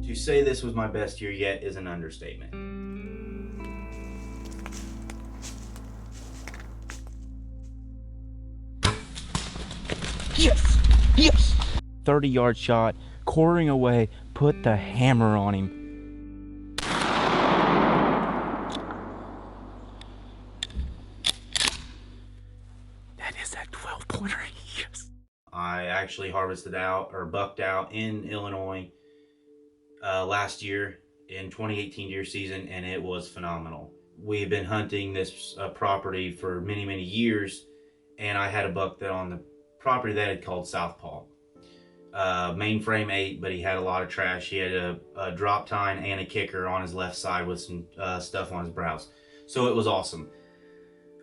To say this was my best year yet is an understatement. Yes! Yes! 30-yard shot, quartering away, put the hammer on him. That is that 12-pointer. Yes. I actually harvested out or bucked out in Illinois last year in 2018 deer season, and it was phenomenal. We've been hunting this property for many, many years, and I had a buck that on the property that had called Southpaw. Mainframe 8, but he had a lot of trash. He had a drop tine and a kicker on his left side with some stuff on his brows. So it was awesome.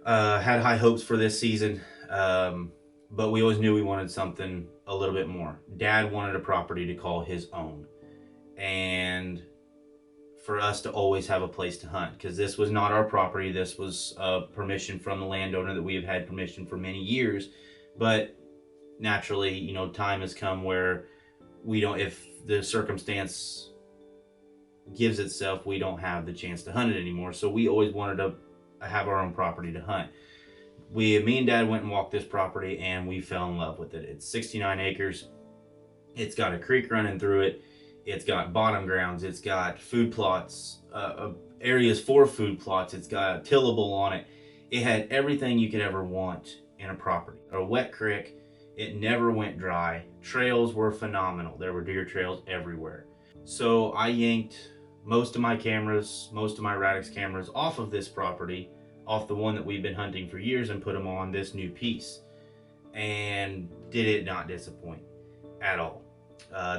Had high hopes for this season, but we always knew we wanted something a little bit more. Dad wanted a property to call his own, and for us to always have a place to hunt, because this was not our property. This was permission from the landowner that we have had permission for many years, but naturally, you know, time has come where we don't, if the circumstance gives itself, we don't have the chance to hunt it anymore. So we always wanted to have our own property to hunt. Me and Dad went and walked this property, and we fell in love with it. It's 69 acres. It's got a creek running through it. It's got bottom grounds. It's got food plots, areas for food plots. It's got a tillable on it. It had everything you could ever want in a property. A wet creek. It never went dry. Trails were phenomenal. There were deer trails everywhere. So I yanked most of my cameras, most of my Radix cameras off of this property, off the one that we've been hunting for years, and put them on this new piece. And did it not disappoint at all.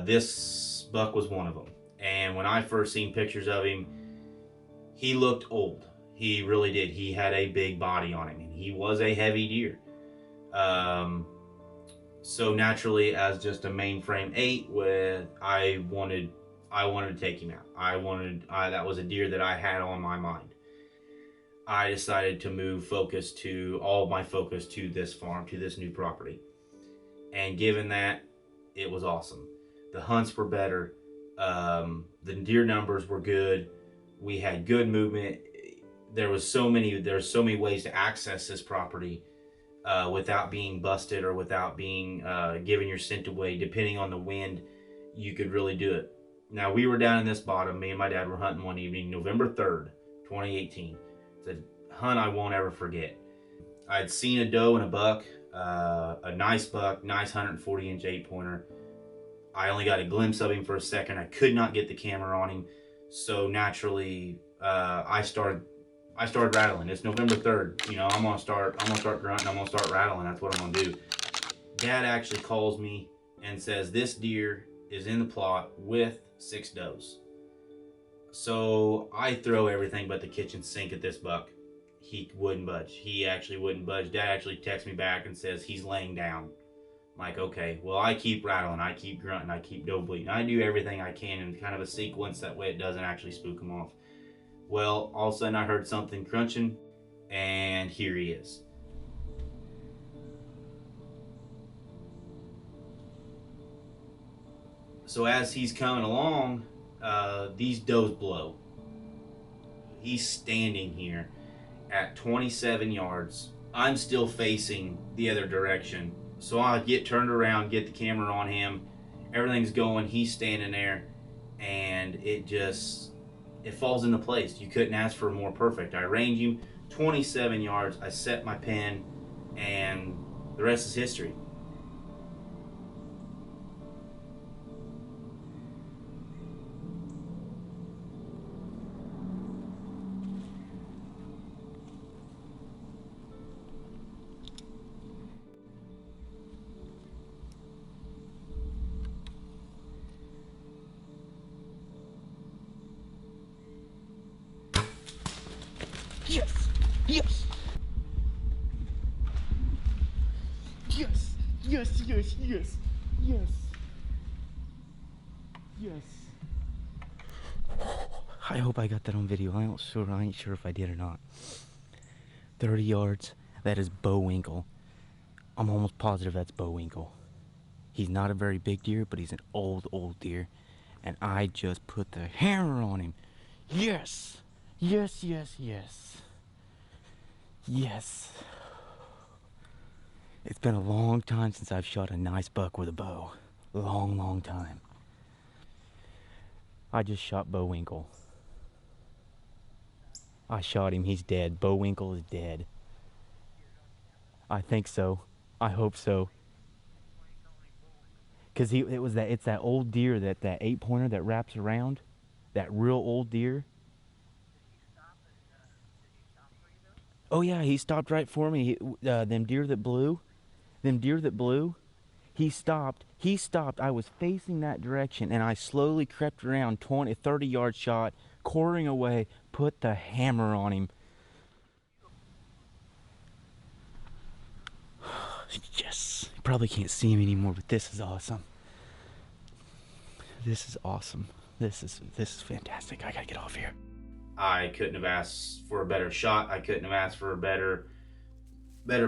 This buck was one of them. And when I first seen pictures of him, he looked old. He really did. He had a big body on him, and he was a heavy deer. So naturally, as just a mainframe 8, I wanted to take him out. That was a deer that I had on my mind. I decided to move all my focus to this farm, to this new property. And given that, it was awesome. The hunts were better. The deer numbers were good. We had good movement. There's so many ways to access this property without being busted or without being giving your scent away. Depending on the wind, you could really do it. Now, we were down in this bottom. Me and my dad were hunting one evening, November 3rd, 2018. It's a hunt I won't ever forget. I'd seen a doe and a buck, a nice buck, nice 140-inch 8-pointer. I only got a glimpse of him for a second. I could not get the camera on him, so naturally, I started rattling. It's November 3rd. You know, I'm gonna start grunting. I'm gonna start rattling. That's what I'm gonna do. Dad actually calls me and says this deer is in the plot with 6 does. So I throw everything but the kitchen sink at this buck. He wouldn't budge. He actually wouldn't budge. Dad actually texts me back and says he's laying down. I'm like, okay. Well, I keep rattling. I keep grunting. I keep doe bleeding. I do everything I can in kind of a sequence, that way it doesn't actually spook him off. Well, all of a sudden I heard something crunching, and here he is. So as he's coming along, these does blow. He's standing here at 27 yards. I'm still facing the other direction. So I get turned around, get the camera on him. Everything's going. He's standing there, and it falls into place. You couldn't ask for more perfect. I range him 27 yards. I set my pin, and the rest is history. Yes! Yes! Yes! Yes, yes, yes, yes. Yes. I hope I got that on video. I ain't sure if I did or not. 30 yards. That is Bo Winkle. I'm almost positive that's Bo Winkle. He's not a very big deer, but he's an old deer. and I just put the hammer on him. Yes! Yes, yes, yes. Yes. It's been a long time since I've shot a nice buck with a bow. Long, long time. I just shot Bowinkle. I shot him, he's dead. Bowinkle is dead. I think so. I hope so. Cause it's that old deer, that 8-pointer that wraps around. That real old deer. Oh yeah, he stopped right for me. Them deer that blew. He stopped. I was facing that direction, and I slowly crept around 20, 30-yard shot, quartering away, put the hammer on him. Yes. You probably can't see him anymore, but this is awesome. This is awesome. This is fantastic. I gotta get off here. I couldn't have asked for a better shot. I couldn't have asked for a better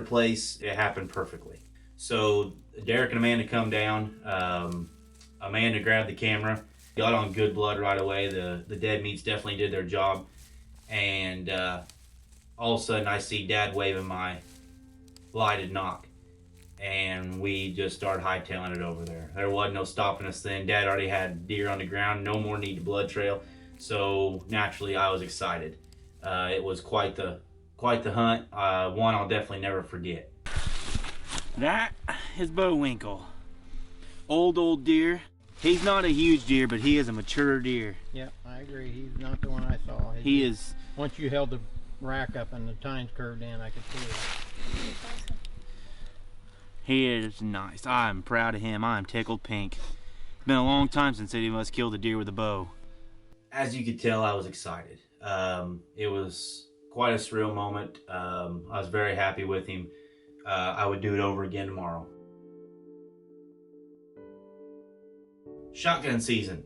place. It happened perfectly. So Derek and Amanda come down. Amanda grabbed the camera, got on good blood right away. The dead meats definitely did their job. And all of a sudden I see Dad waving my lighted knock. And we just started hightailing it over there. There wasn't no stopping us then. Dad already had deer on the ground, no more need to blood trail. So naturally I was excited. It was quite the hunt. One I'll definitely never forget. That is Bowinkle. Old deer. He's not a huge deer, but he is a mature deer. Yeah, I agree. He's not the one I saw. He is. Once you held the rack up and the tines curved in, I could see it. He is nice. I'm proud of him. I'm tickled pink. It's been a long time since any of us killed a deer with a bow. As you could tell, I was excited. It was quite a surreal moment. I was very happy with him. I would do it over again tomorrow. Shotgun season.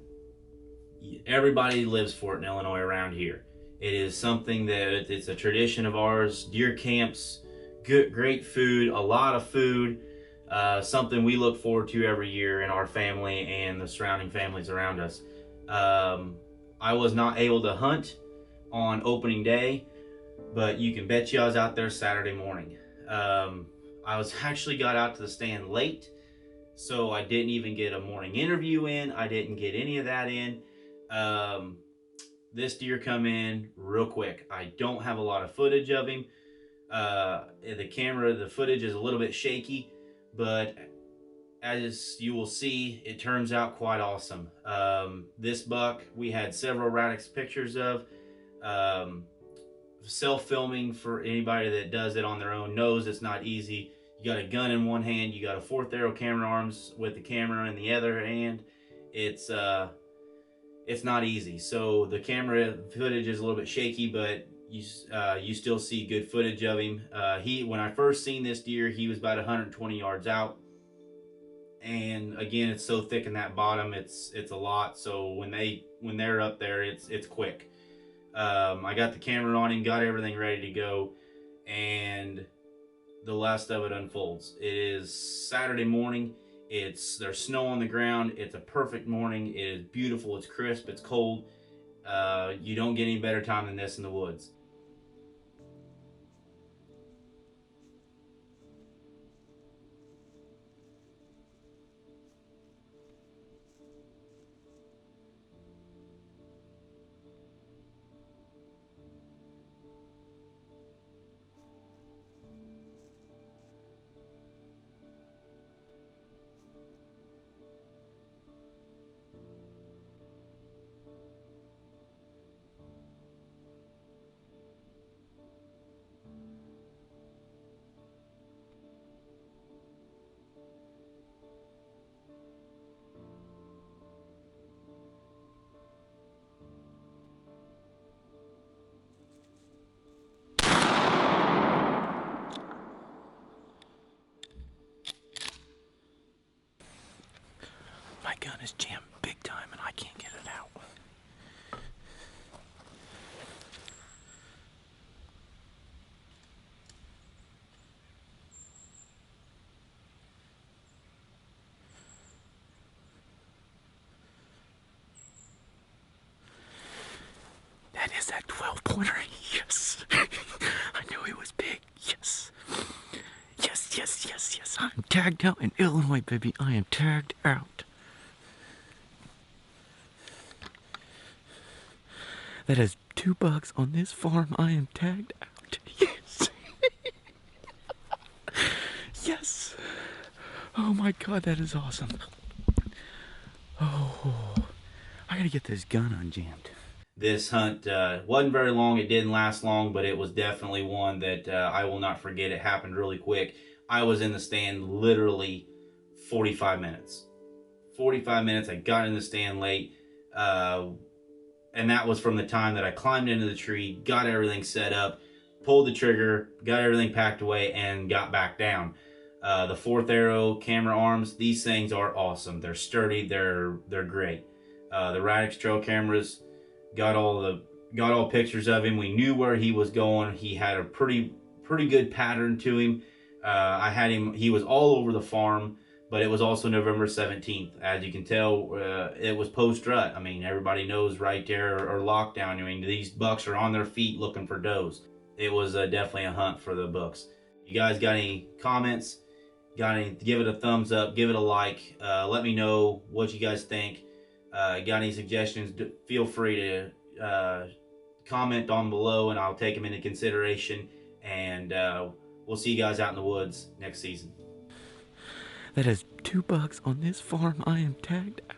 Everybody lives for it in Illinois around here. It is something that it's a tradition of ours. Deer camps, great food, a lot of food. Something we look forward to every year in our family and the surrounding families around us. I was not able to hunt on opening day, but you can bet you I was out there Saturday morning. I actually got out to the stand late, so I didn't even get a morning interview in. I didn't get any of that in. This deer come in real quick. I don't have a lot of footage of him. The footage is a little bit shaky, but as you will see, it turns out quite awesome. This buck, we had several Radix pictures of. Self-filming, for anybody that does it on their own, knows it's not easy. You got a gun in one hand, you got a 4th arrow camera arms with the camera in the other hand. It's not easy. So the camera footage is a little bit shaky, but you still see good footage of him. When I first seen this deer, he was about 120 yards out. And again, it's so thick in that bottom, it's a lot. So when they're up there, it's quick. I got the camera on him, got everything ready to go, and the rest of it unfolds. It is Saturday morning. There's snow on the ground. It's a perfect morning. It is beautiful. It's crisp. It's cold. You don't get any better time than this in the woods. My gun is jammed big time and I can't get it out. I'm tagged out in Illinois, baby. I am tagged out. That has 2 bucks on this farm. I am tagged out. Yes. Yes. Oh my God, that is awesome. Oh, I gotta get this gun unjammed. This hunt wasn't very long. It didn't last long, but it was definitely one that I will not forget. It happened really quick. I was in the stand literally 45 minutes. 45 minutes. I got in the stand late. And that was from the time that I climbed into the tree, got everything set up, pulled the trigger, got everything packed away, and got back down. The 4th Arrow camera arms, these things are awesome. They're sturdy. They're great. The Radix trail cameras, got all pictures of him. We knew where he was going. He had a pretty good pattern to him. I had him. He was all over the farm, but it was also November 17th. As you can tell, it was post rut. I mean, everybody knows right there or lockdown. I mean, these bucks are on their feet looking for does. It was definitely a hunt for the bucks. You guys got any comments? Give it a thumbs up, give it a like. Let me know what you guys think. Got any suggestions? Feel free to comment down below, and I'll take them into consideration. And we'll see you guys out in the woods next season. That has 2 bucks on this farm. I am tagged out.